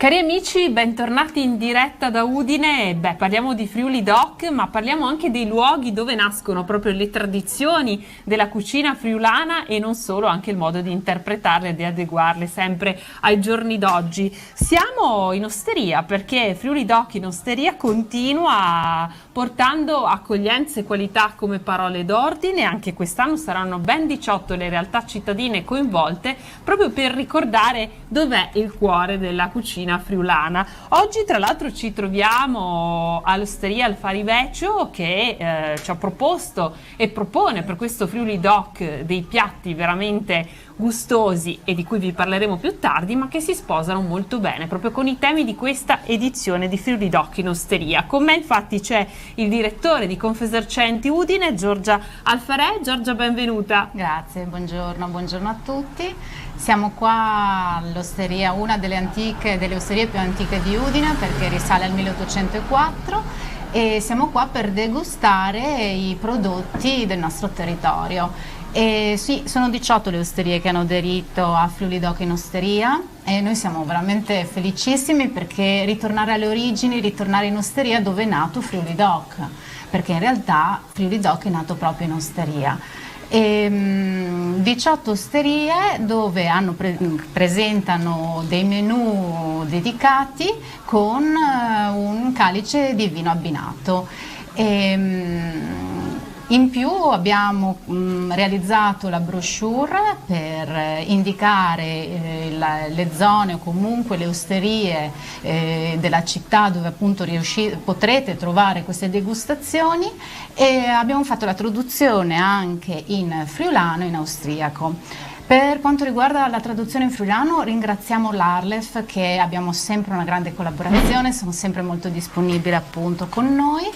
Cari amici, bentornati in diretta da Udine. Beh, parliamo di Friuli Doc, ma parliamo anche dei luoghi dove nascono proprio le tradizioni della cucina friulana e non solo, anche il modo di interpretarle e di adeguarle sempre ai giorni d'oggi. Siamo in osteria perché Friuli Doc in osteria continua portando accoglienza e qualità come parole d'ordine. Anche quest'anno saranno ben 18 le realtà cittadine coinvolte proprio per ricordare dov'è il cuore della cucina friulana. Oggi tra l'altro ci troviamo all'osteria Al Farivecchio che ci ha proposto e propone per questo Friuli Doc dei piatti veramente gustosi e di cui vi parleremo più tardi, ma che si sposano molto bene proprio con i temi di questa edizione di Friuli Doc in osteria. Con me infatti c'è il direttore di Confesercenti Udine, Giorgia Alfarè. Giorgia, benvenuta. Grazie, buongiorno a tutti. Siamo qua all'osteria, una delle osterie più antiche di Udine, perché risale al 1804, e siamo qua per degustare i prodotti del nostro territorio. E sì, sono 18 le osterie che hanno aderito a Friuli Doc in osteria e noi siamo veramente felicissimi perché ritornare alle origini, ritornare in osteria dove è nato Friuli Doc, perché in realtà Friuli Doc è nato proprio in osteria. 18 osterie dove presentano dei menù dedicati con un calice di vino abbinato. In più abbiamo realizzato la brochure per indicare le zone o comunque le osterie della città dove appunto potrete trovare queste degustazioni, e abbiamo fatto la traduzione anche in friulano e in austriaco. Per quanto riguarda la traduzione in friulano, ringraziamo l'Arlef, che abbiamo sempre una grande collaborazione, sono sempre molto disponibili appunto con noi,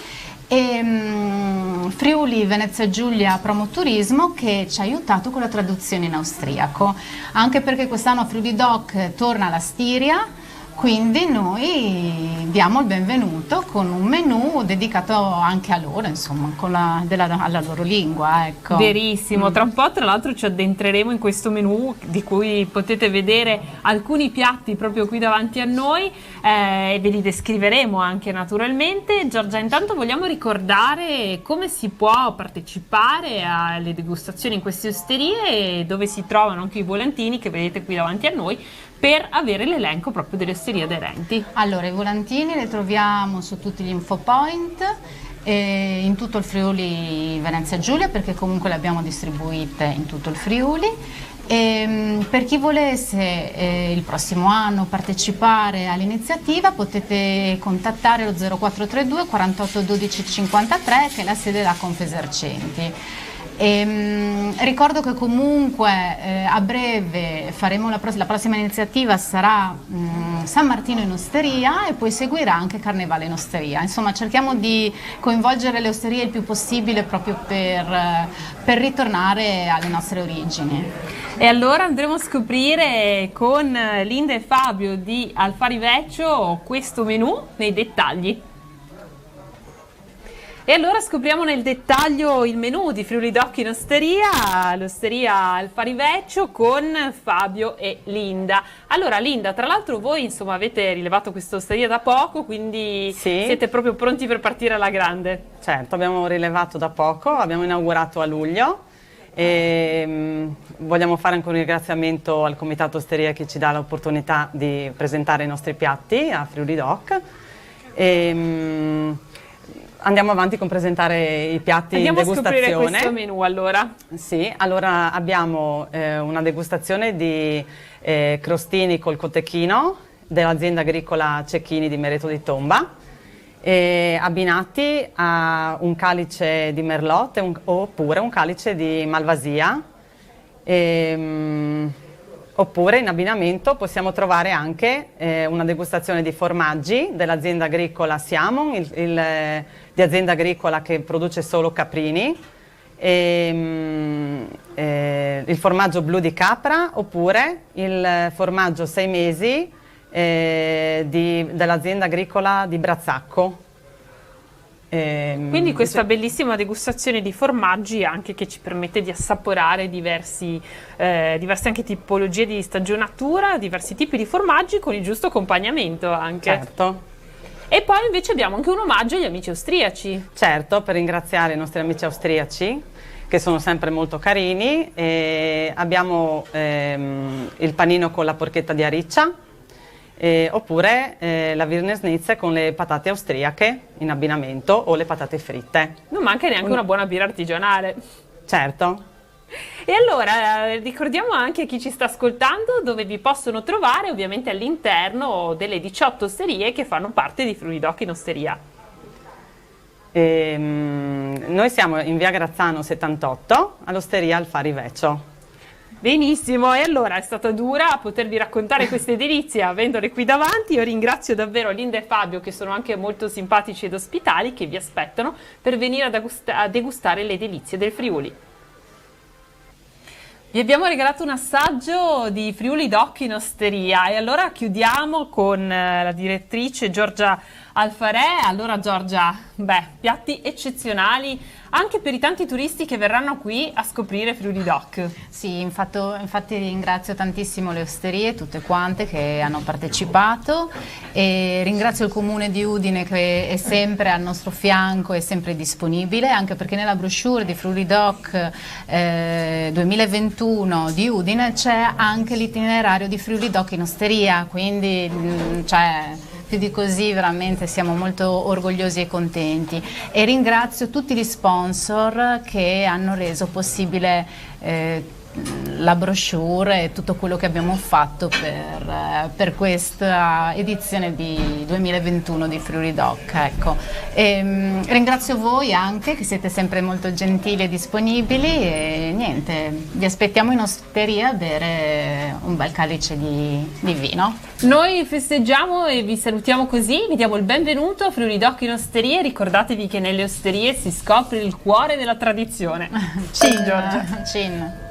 e Friuli Venezia Giulia Promoturismo, che ci ha aiutato con la traduzione in austriaco, anche perché quest'anno Friuli Doc torna alla Stiria, quindi noi diamo il benvenuto con un menù dedicato anche a loro, insomma, alla loro lingua, ecco. Verissimo, tra un po' tra l'altro ci addentreremo in questo menù di cui potete vedere alcuni piatti proprio qui davanti a noi e ve li descriveremo anche naturalmente. Giorgia, intanto vogliamo ricordare come si può partecipare alle degustazioni in queste osterie e dove si trovano anche i volantini che vedete qui davanti a noi, per avere l'elenco proprio delle osterie aderenti. Allora, i volantini li troviamo su tutti gli infopoint, in tutto il Friuli Venezia Giulia, perché comunque le abbiamo distribuite in tutto il Friuli. Per chi volesse il prossimo anno partecipare all'iniziativa potete contattare lo 0432 48 12 53, che è la sede della Confesercenti. Ricordo che comunque a breve faremo la prossima iniziativa, sarà San Martino in osteria, e poi seguirà anche Carnevale in osteria. Insomma, cerchiamo di coinvolgere le osterie il più possibile proprio per ritornare alle nostre origini. E allora andremo a scoprire con Linda e Fabio di Al Farivecchio questo menù nei dettagli. E allora scopriamo nel dettaglio il menù di Friuli Doc in osteria, l'osteria Al Farivecchio, con Fabio e Linda. Allora Linda, tra l'altro voi insomma avete rilevato questa osteria da poco, quindi sì, siete proprio pronti per partire alla grande. Certo, abbiamo rilevato da poco, abbiamo inaugurato a luglio e vogliamo fare anche un ringraziamento al Comitato Osteria che ci dà l'opportunità di presentare i nostri piatti a Friuli Doc. Andiamo avanti con presentare i piatti in degustazione. Andiamo a scoprire questo menù allora. Sì, allora abbiamo una degustazione di crostini col cotechino dell'azienda agricola Cecchini di Mereto di Tomba, abbinati a un calice di merlot oppure un calice di malvasia. Oppure in abbinamento possiamo trovare anche una degustazione di formaggi dell'azienda agricola Siamon, di azienda agricola che produce solo caprini, il formaggio blu di capra, oppure il formaggio 6 mesi dell'azienda agricola di Brazzacco. Quindi questa bellissima degustazione di formaggi anche che ci permette di assaporare diverse anche tipologie di stagionatura, diversi tipi di formaggi con il giusto accompagnamento anche. Certo. E poi invece abbiamo anche un omaggio agli amici austriaci. Certo, per ringraziare i nostri amici austriaci che sono sempre molto carini. Abbiamo il panino con la porchetta di ariccia. Oppure la Wirnesnitze con le patate austriache in abbinamento o le patate fritte. Non manca neanche una buona birra artigianale. Certo. E allora ricordiamo anche a chi ci sta ascoltando dove vi possono trovare, ovviamente all'interno delle 18 osterie che fanno parte di Friuli Doc in Osteria. Noi siamo in via Grazzano 78 all'Osteria Alfari Veccio. Benissimo, e allora è stata dura potervi raccontare queste delizie avendole qui davanti. Io ringrazio davvero Linda e Fabio che sono anche molto simpatici ed ospitali, che vi aspettano per venire a degustare le delizie del Friuli. Vi abbiamo regalato un assaggio di Friuli Doc in Osteria e allora chiudiamo con la direttrice Giorgia Alfarè. Allora Giorgia, piatti eccezionali anche per i tanti turisti che verranno qui a scoprire Friuli Doc. Sì, infatti ringrazio tantissimo le osterie, tutte quante che hanno partecipato, e ringrazio il Comune di Udine che è sempre al nostro fianco, è sempre disponibile, anche perché nella brochure di Friuli Doc 2021 di Udine c'è anche l'itinerario di Friuli Doc in Osteria, quindi più di così veramente siamo molto orgogliosi e contenti, e ringrazio tutti gli sponsor che hanno reso possibile la brochure e tutto quello che abbiamo fatto per questa edizione di 2021 di Friuli Doc. Ecco. Ringrazio voi anche che siete sempre molto gentili e disponibili, e niente, vi aspettiamo in osteria a bere un bel calice di vino. Noi festeggiamo e vi salutiamo così, vi diamo il benvenuto a Friuli Doc in Osteria. Ricordatevi che nelle osterie si scopre il cuore della tradizione. Cin, Giorgia. Cin.